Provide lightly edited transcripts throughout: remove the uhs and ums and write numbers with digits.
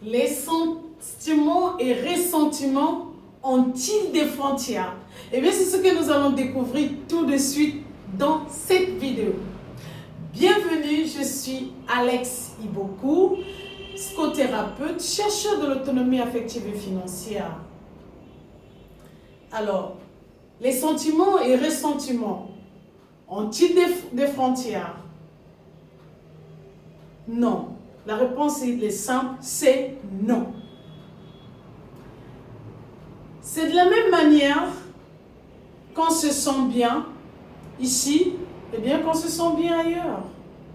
Les sentiments et ressentiments ont-ils des frontières? Eh bien, c'est ce que nous allons découvrir tout de suite dans cette vidéo. Bienvenue, je suis Alex Iboku, psychothérapeute, chercheur de l'autonomie affective et financière. Alors, les sentiments et ressentiments ont-ils des frontières? Non. La réponse est simple, c'est non. C'est de la même manière qu'on se sent bien ici, et bien qu'on se sent bien ailleurs.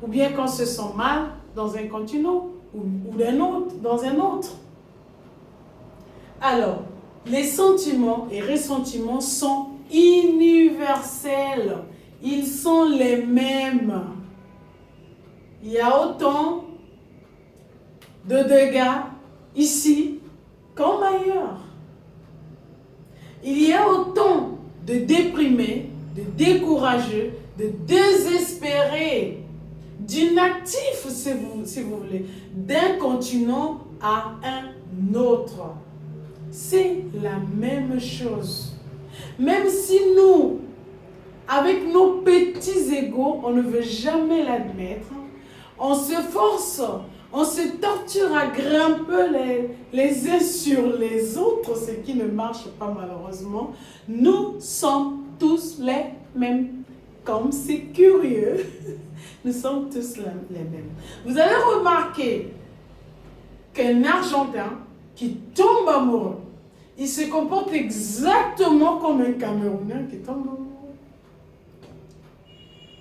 Ou bien qu'on se sent mal dans un continent ou dans un autre. Alors, les sentiments et ressentiments sont universels. Ils sont les mêmes. Il y a autant de dégâts ici comme ailleurs. Il y a autant de déprimés, de découragés, de désespérés, d'inactifs si vous voulez, d'un continent à un autre. C'est la même chose. Même si nous, avec nos petits égos, on ne veut jamais l'admettre, on se force, on se torture à grimper les uns sur les autres, ce qui ne marche pas malheureusement. Nous sommes tous les mêmes. Comme c'est curieux, nous sommes tous les mêmes. Vous allez remarquer qu'un Argentin qui tombe amoureux, il se comporte exactement comme un Camerounais qui tombe amoureux.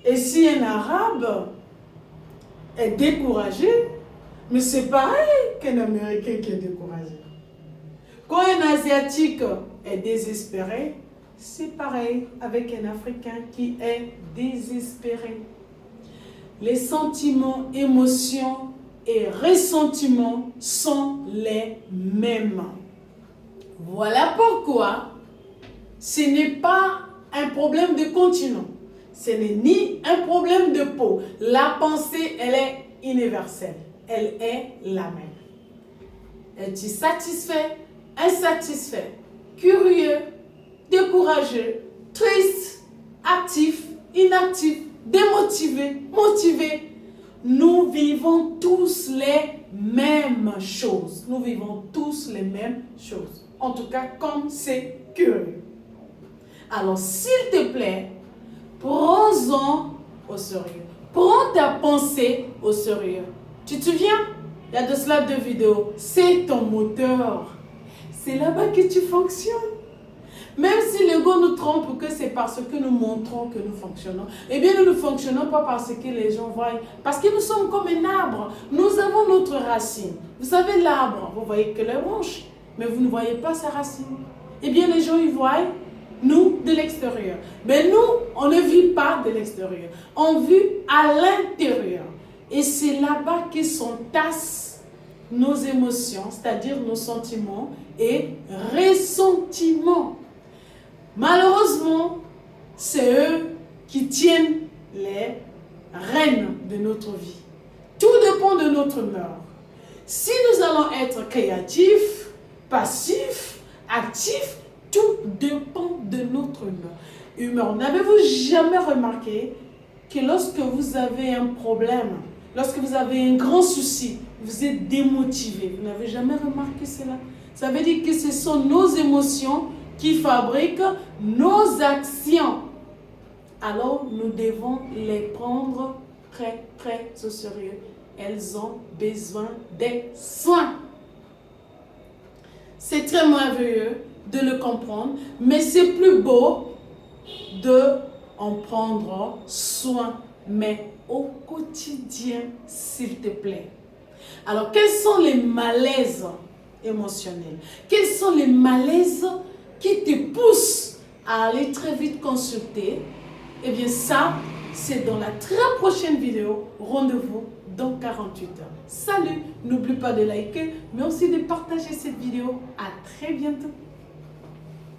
Et si un Arabe est découragé, mais c'est pareil qu'un Américain qui est découragé. Quand un Asiatique est désespéré, c'est pareil avec un Africain qui est désespéré. Les sentiments, émotions et ressentiments sont les mêmes. Voilà pourquoi ce n'est pas un problème de continent. Ce n'est ni un problème de peau. La pensée, elle est universelle. Elle est la même. Es-tu satisfait, insatisfait, curieux, découragé, triste, actif, inactif, démotivé, motivé? Nous vivons tous les mêmes choses. Nous vivons tous les mêmes choses. En tout cas, comme c'est curieux. Alors, s'il te plaît, prends-en au sérieux. Prends ta pensée au sérieux. Tu te souviens? Il y a de cela 2 vidéos. C'est ton moteur. C'est là-bas que tu fonctionnes. Même si l'ego nous trompe que c'est parce que nous montrons que nous fonctionnons, eh bien nous ne fonctionnons pas parce que les gens voient. Parce que nous sommes comme un arbre. Nous avons notre racine. Vous savez, l'arbre, vous voyez que les branches, mais vous ne voyez pas sa racine. Eh bien les gens, ils voient nous de l'extérieur. Mais nous, on ne vit pas de l'extérieur. On vit à l'intérieur. Et c'est là-bas que s'entassent nos émotions, c'est-à-dire nos sentiments et ressentiments. Malheureusement, c'est eux qui tiennent les rênes de notre vie. Tout dépend de notre humeur. Si nous allons être créatifs, passifs, actifs, tout dépend de notre humeur. N'avez-vous jamais remarqué que lorsque vous avez un problème, lorsque vous avez un grand souci, vous êtes démotivé? Vous n'avez jamais remarqué cela? Ça veut dire que ce sont nos émotions qui fabriquent nos actions. Alors, nous devons les prendre très, très au sérieux. Elles ont besoin des soins. C'est très merveilleux de le comprendre, mais c'est plus beau de en prendre soin, mais au quotidien, s'il te plaît. Alors, quels sont les malaises émotionnels? Quels sont les malaises qui te poussent à aller très vite consulter? Eh bien, ça, c'est dans la très prochaine vidéo. Rendez-vous dans 48 heures. Salut! N'oublie pas de liker, mais aussi de partager cette vidéo. À très bientôt!